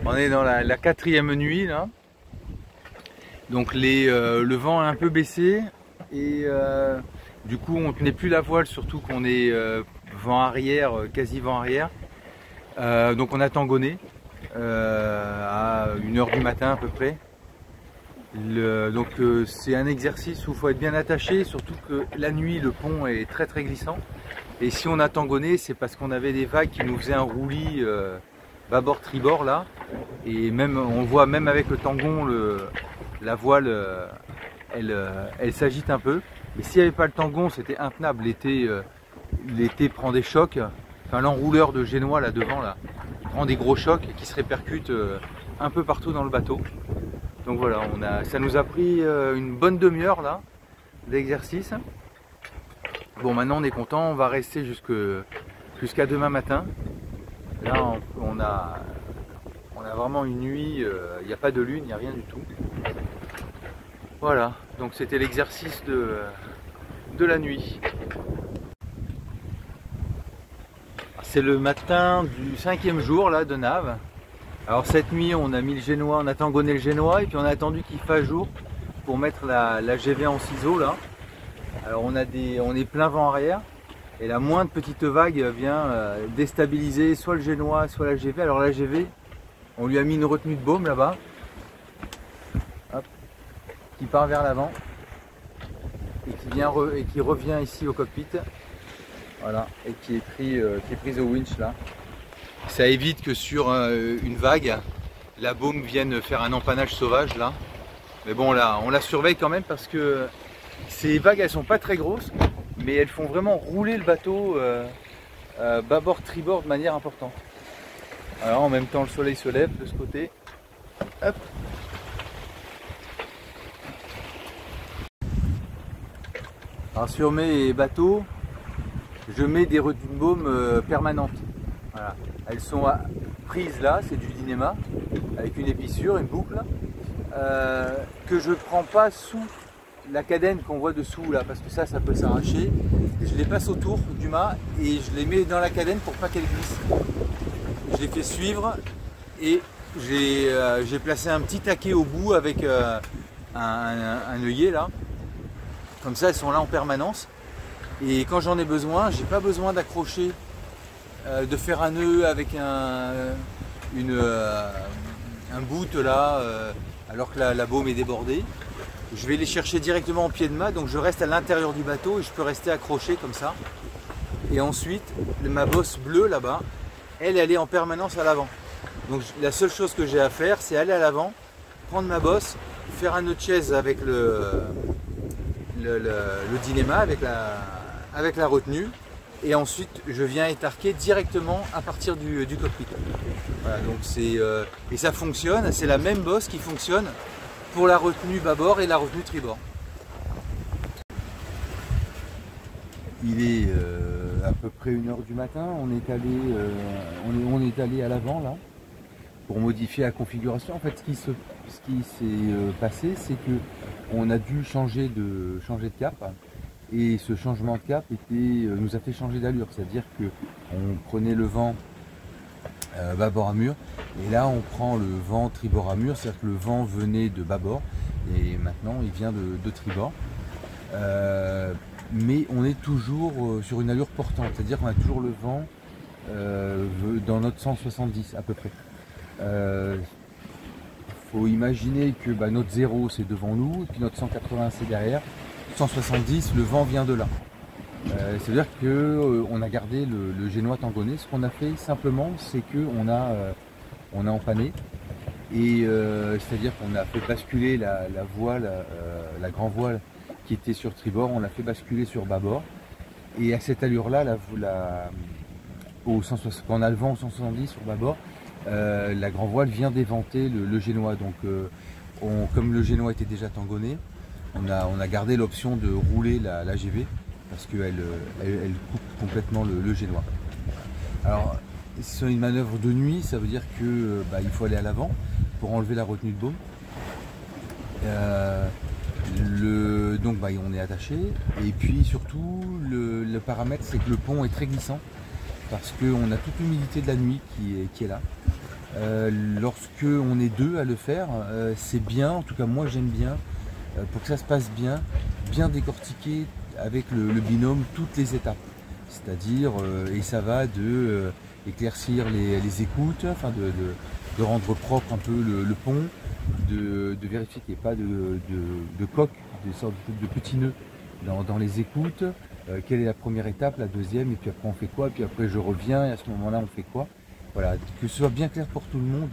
On est dans la quatrième nuit là. Donc le vent est un peu baissé et du coup on ne tenait plus la voile, surtout qu'on est vent arrière, quasi vent arrière. Donc on a tangonné à 1 h du matin à peu près. Donc c'est un exercice où il faut être bien attaché, surtout que la nuit le pont est très glissant. Et si on a tangonné, c'est parce qu'on avait des vagues qui nous faisaient un roulis bâbord tribord là. Et même on voit même avec le tangon la voile elle s'agite un peu. Et s'il n'y avait pas le tangon, c'était intenable. L'été prend des chocs. Enfin, l'enrouleur de génois là devant là, il prend des gros chocs qui se répercutent un peu partout dans le bateau. Donc voilà, ça nous a pris une bonne demi-heure là d'exercice. Bon, maintenant on est content, on va rester jusqu'à demain matin. Là on a vraiment une nuit, il n'y a pas de lune, il n'y a rien du tout. Voilà, donc c'était l'exercice de la nuit. C'est le matin du 5e jour là de nave. Alors cette nuit on a mis le génois, on a tangonné le génois et puis on a attendu qu'il fasse jour pour mettre la GV en ciseaux là. Alors on est plein vent arrière et la moindre petite vague vient déstabiliser soit le génois soit la GV. Alors la GV, on lui a mis une retenue de baume là-bas, qui part vers l'avant et qui revient ici au cockpit. Voilà, et qui est prise au winch là. Ça évite que sur une vague, la baume vienne faire un empannage sauvage là. Mais bon là, on la surveille quand même parce que ces vagues elles sont pas très grosses, mais elles font vraiment rouler le bateau bâbord tribord de manière importante. Alors en même temps le soleil se lève de ce côté. Hop. Alors sur mes bateaux, je mets des retenues de baume permanentes. Voilà. Elles sont prises là, c'est du Dynéma, avec une épissure, une boucle, que je ne prends pas sous la cadène qu'on voit dessous là, parce que ça peut s'arracher. Je les passe autour du mât et je les mets dans la cadène pour pas qu'elles glissent. Je les fais suivre et j'ai placé un petit taquet au bout avec un œillet là. Comme ça elles sont là en permanence. Et quand j'en ai besoin, j'ai pas besoin d'accrocher, de faire un nœud avec un bout là, alors que la baume est débordée. Je vais les chercher directement en pied de mât, donc je reste à l'intérieur du bateau et je peux rester accroché comme ça. Et ensuite, ma bosse bleue là-bas, elle est en permanence à l'avant. Donc la seule chose que j'ai à faire, c'est aller à l'avant, prendre ma bosse, faire un nœud de chaise avec le Dynéma, avec la retenue, et ensuite je viens étarquer directement à partir du cockpit. Voilà, donc et ça fonctionne, c'est la même bosse qui fonctionne pour la retenue bâbord et la retenue tribord. Il est à peu près 1 h du matin, on est allé à l'avant là pour modifier la configuration. En fait, ce qui s'est passé, c'est que on a dû changer de cap. Et ce changement de cap nous a fait changer d'allure, c'est-à-dire qu'on prenait le vent bâbord à mur, et là on prend le vent tribord à mur, c'est-à-dire que le vent venait de bâbord, et maintenant il vient de tribord. Mais on est toujours sur une allure portante, c'est-à-dire qu'on a toujours le vent dans notre 170 à peu près. Faut imaginer que notre 0 c'est devant nous, et puis notre 180 c'est derrière. 170, le vent vient de là. C'est-à-dire qu'on a gardé le génois tangonné. Ce qu'on a fait simplement, c'est qu'on a empanné. Et c'est-à-dire qu'on a fait basculer la voile, la grand voile qui était sur tribord, on l'a fait basculer sur bâbord. Et à cette allure-là, quand on a le vent au 170 sur bâbord, la grand voile vient d'éventer le génois. Donc comme le génois était déjà tangonné, on a gardé l'option de rouler la GV parce qu'elle coupe complètement le génois. Alors, c'est une manœuvre de nuit, ça veut dire que il faut aller à l'avant pour enlever la retenue de baume. Donc on est attaché, et puis surtout le paramètre, c'est que le pont est très glissant parce qu'on a toute l'humidité de la nuit qui est là. Lorsque on est deux à le faire, c'est bien, en tout cas moi j'aime bien, pour que ça se passe bien décortiquer avec le binôme toutes les étapes. C'est-à-dire, et ça va de éclaircir les écoutes, enfin de rendre propre un peu le pont, de vérifier qu'il n'y ait pas de coque, des sortes de petits nœuds dans les écoutes. Quelle est la première étape, la deuxième, et puis après on fait quoi, puis après je reviens, et à ce moment-là on fait quoi. Voilà, que ce soit bien clair pour tout le monde,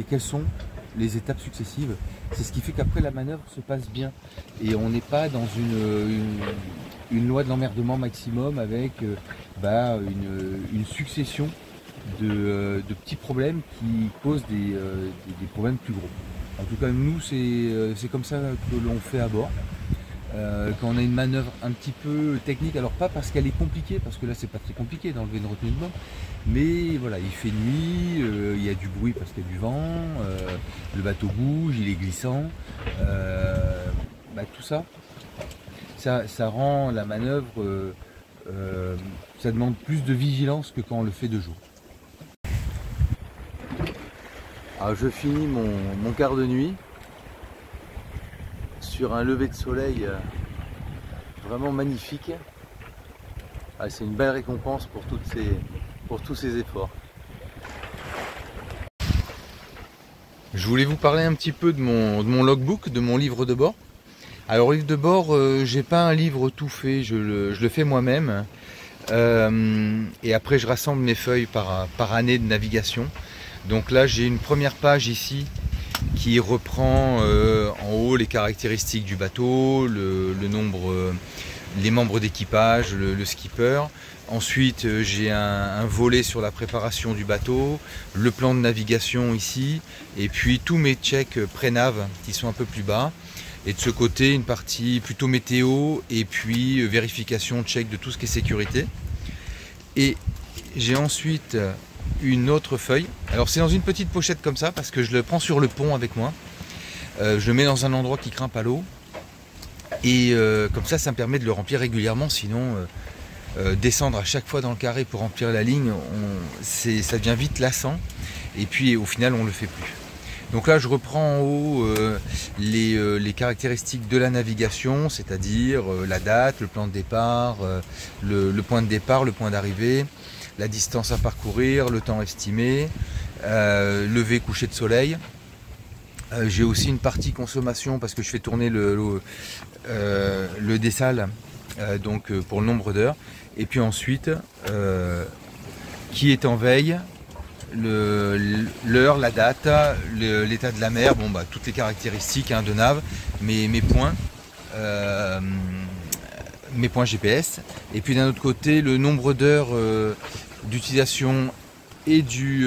quelles sont les étapes successives. C'est ce qui fait qu'après la manœuvre se passe bien. Et on n'est pas dans une loi de l'emmerdement maximum avec une succession de petits problèmes qui causent des problèmes plus gros. En tout cas, nous, c'est comme ça que l'on fait à bord. Quand on a une manœuvre un petit peu technique, alors pas parce qu'elle est compliquée, parce que là c'est pas très compliqué d'enlever une retenue de bord, mais voilà, il fait nuit, il y a du bruit parce qu'il y a du vent, le bateau bouge, il est glissant, tout ça, ça rend la manœuvre, ça demande plus de vigilance que quand on le fait de jour. Alors je finis mon quart de nuit sur un lever de soleil vraiment magnifique. C'est une belle récompense pour tous ces efforts. Je voulais vous parler un petit peu de mon logbook, de mon livre de bord. Alors livre de bord, j'ai pas un livre tout fait, je le fais moi-même. Et après je rassemble mes feuilles par année de navigation. Donc là j'ai une première page ici qui reprend en haut les caractéristiques du bateau, le nombre, les membres d'équipage, le skipper. Ensuite j'ai un volet sur la préparation du bateau, le plan de navigation ici, et puis tous mes checks pré-nav qui sont un peu plus bas. Et de ce côté une partie plutôt météo et puis vérification, check de tout ce qui est sécurité. Et j'ai ensuite une autre feuille. Alors c'est dans une petite pochette comme ça parce que je le prends sur le pont avec moi. Je le mets dans un endroit qui grimpe à l'eau. Et comme ça me permet de le remplir régulièrement. Sinon, descendre à chaque fois dans le carré pour remplir la ligne, ça devient vite lassant. Et puis au final, on ne le fait plus. Donc là, je reprends en haut les caractéristiques de la navigation, c'est-à-dire la date, le plan de départ, le point de départ, le point d'arrivée, la distance à parcourir, le temps estimé, lever, coucher de soleil. J'ai aussi une partie consommation parce que je fais tourner le dessal donc pour le nombre d'heures. Et puis ensuite, qui est en veille, l'heure, la date, l'état de la mer, toutes les caractéristiques de nav, mes points GPS. Et puis d'un autre côté, le nombre d'heures d'utilisation et du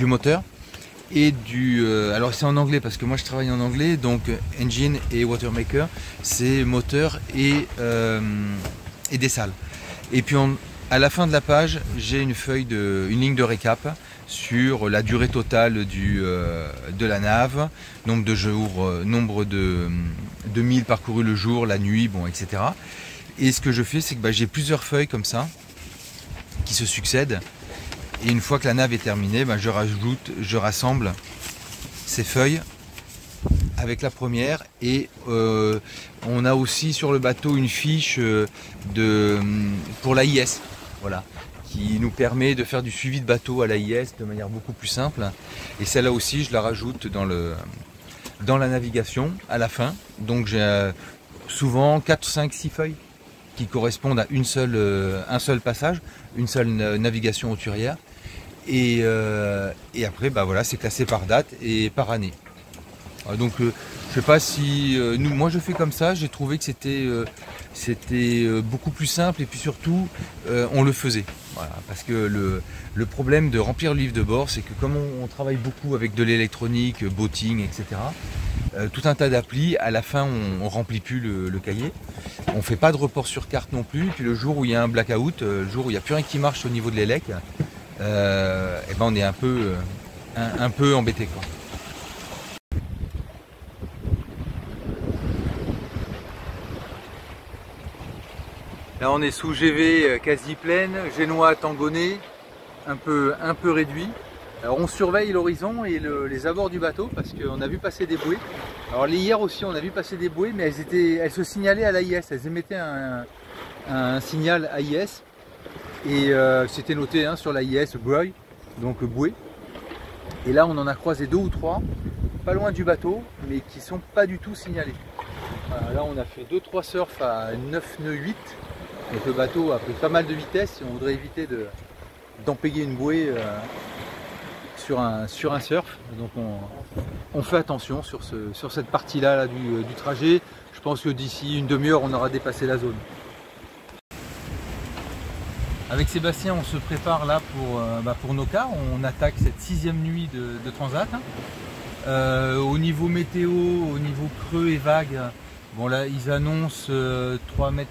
moteur et alors c'est en anglais parce que moi je travaille en anglais, donc engine et watermaker, c'est moteur et dessal. Et puis à la fin de la page, j'ai une ligne de récap sur la durée totale de la nave, nombre de jours, nombre de milles parcourus le jour, la nuit, etc. Et ce que je fais, c'est que j'ai plusieurs feuilles comme ça qui se succèdent. Et une fois que la nave est terminée, je rassemble ces feuilles avec la première. Et on a aussi sur le bateau une fiche pour l'AIS. Voilà, qui nous permet de faire du suivi de bateau à l'AIS de manière beaucoup plus simple. Et celle-là aussi, je la rajoute dans la navigation à la fin. Donc j'ai souvent 4, 5, 6 feuilles qui correspondent à un seul passage, une seule navigation hauturière. Et après, voilà, c'est classé par date et par année. Donc je sais pas si moi je fais comme ça, j'ai trouvé que c'était beaucoup plus simple et puis surtout on le faisait. Voilà, parce que le problème de remplir le livre de bord, c'est que comme on travaille beaucoup avec de l'électronique, botting, etc., tout un tas d'applis, à la fin on remplit plus le cahier, on fait pas de report sur carte non plus, puis le jour où il y a un blackout, le jour où il n'y a plus rien qui marche au niveau de l'élec, on est un peu embêté, quoi. Là on est sous GV quasi pleine, Génois Tangonais, un peu réduit. Alors on surveille l'horizon et les abords du bateau parce qu'on a vu passer des bouées. Alors hier aussi on a vu passer des bouées, mais elles se signalaient à l'AIS, elles émettaient un signal AIS et c'était noté sur l'AIS buoy, donc bouée. Et là on en a croisé 2 ou 3, pas loin du bateau, mais qui sont pas du tout signalés. Voilà, là on a fait 2-3 surfs à 9 nœuds 8, donc le bateau a pris pas mal de vitesse et on voudrait éviter d'empéguer une bouée sur un surf, donc on fait attention sur cette partie là, du trajet. Je pense que d'ici une demi-heure on aura dépassé la zone. Avec Sébastien on se prépare là pour nos quarts, on attaque cette 6e nuit de transat. Au niveau météo, au niveau creux et vagues, bon là ils annoncent 3,80 m,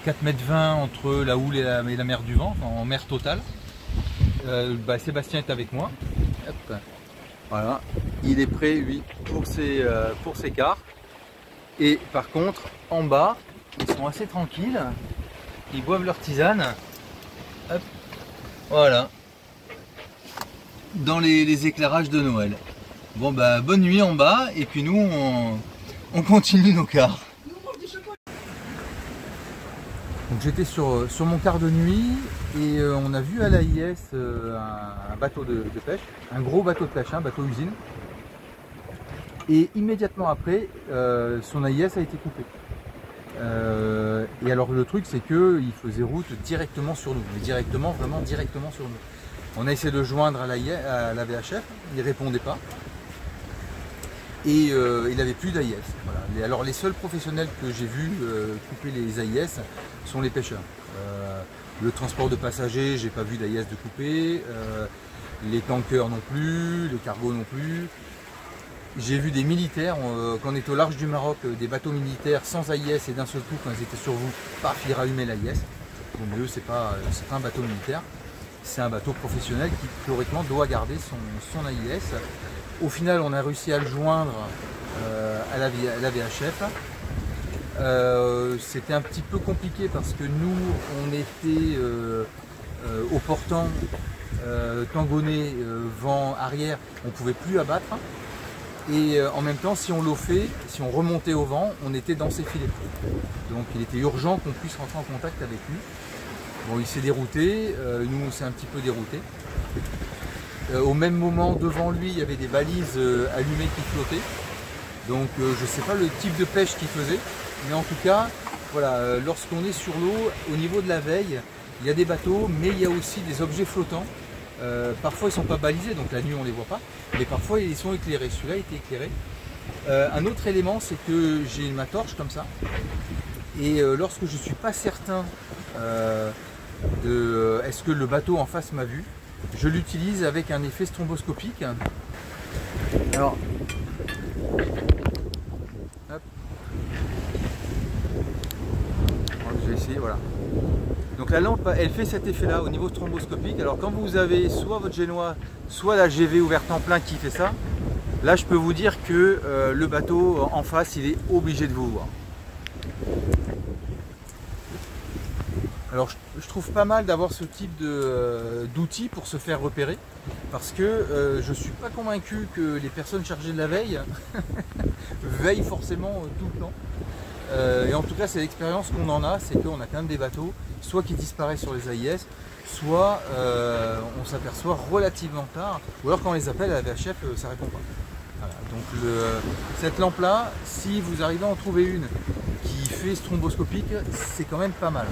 4,20 m entre la houle et la mer du vent, enfin, en mer totale. Sébastien est avec moi. Hop. Voilà, il est prêt lui pour ses quarts. Et par contre, en bas, ils sont assez tranquilles. Ils boivent leur tisane. Hop. Voilà. Dans les éclairages de Noël. Bon bonne nuit en bas et puis nous on continue nos quarts. Donc j'étais sur mon quart de nuit et on a vu à l'AIS un bateau de pêche, un gros bateau de pêche, un bateau usine. Et immédiatement après, son AIS a été coupé. Et alors le truc c'est qu'il faisait route directement sur nous, mais vraiment directement sur nous. On a essayé de joindre à la VHF, il ne répondait pas. Et il n'avait plus d'AIS. Voilà. Alors les seuls professionnels que j'ai vus couper les AIS sont les pêcheurs. Le transport de passagers, j'ai pas vu d'AIS de couper. Les tankers non plus, les cargos non plus. J'ai vu des militaires, quand on est au large du Maroc, des bateaux militaires sans AIS et d'un seul coup quand ils étaient sur vous, paf, ils rallumaient l'AIS. Bon mais eux c'est pas un bateau militaire. C'est un bateau professionnel qui théoriquement doit garder son AIS. Au final, on a réussi à le joindre à la VHF. C'était un petit peu compliqué parce que nous, on était au portant, tangonné, vent arrière, on ne pouvait plus abattre. Et en même temps, si on si on remontait au vent, on était dans ses filets. Donc il était urgent qu'on puisse rentrer en contact avec lui. Bon, il s'est dérouté, nous on s'est un petit peu dérouté. Au même moment, devant lui, il y avait des balises allumées qui flottaient. Donc je ne sais pas le type de pêche qu'il faisait, mais en tout cas, voilà, lorsqu'on est sur l'eau, au niveau de la veille, il y a des bateaux, mais il y a aussi des objets flottants. Parfois ils ne sont pas balisés, donc la nuit on ne les voit pas, mais parfois ils sont éclairés. Celui-là était éclairé. Un autre élément, c'est que j'ai ma torche comme ça, et lorsque je ne suis pas certain est-ce que le bateau en face m'a vu, je l'utilise avec un effet stromboscopique. Alors, hop. Je vais essayer, voilà. Donc la lampe, elle fait cet effet là au niveau stromboscopique. Alors quand vous avez soit votre génois, soit la GV ouverte en plein qui fait ça, là je peux vous dire que le bateau en face, il est obligé de vous voir. Alors je trouve pas mal d'avoir ce type d'outils pour se faire repérer, parce que je ne suis pas convaincu que les personnes chargées de la veille veillent forcément tout le temps. Et en tout cas c'est l'expérience qu'on en a, c'est qu'on a quand même des bateaux, soit qui disparaissent sur les AIS, soit on s'aperçoit relativement tard, ou alors quand on les appelle à la VHF, ça répond pas. Voilà, donc cette lampe là, si vous arrivez à en trouver une qui fait stromboscopique, c'est quand même pas mal.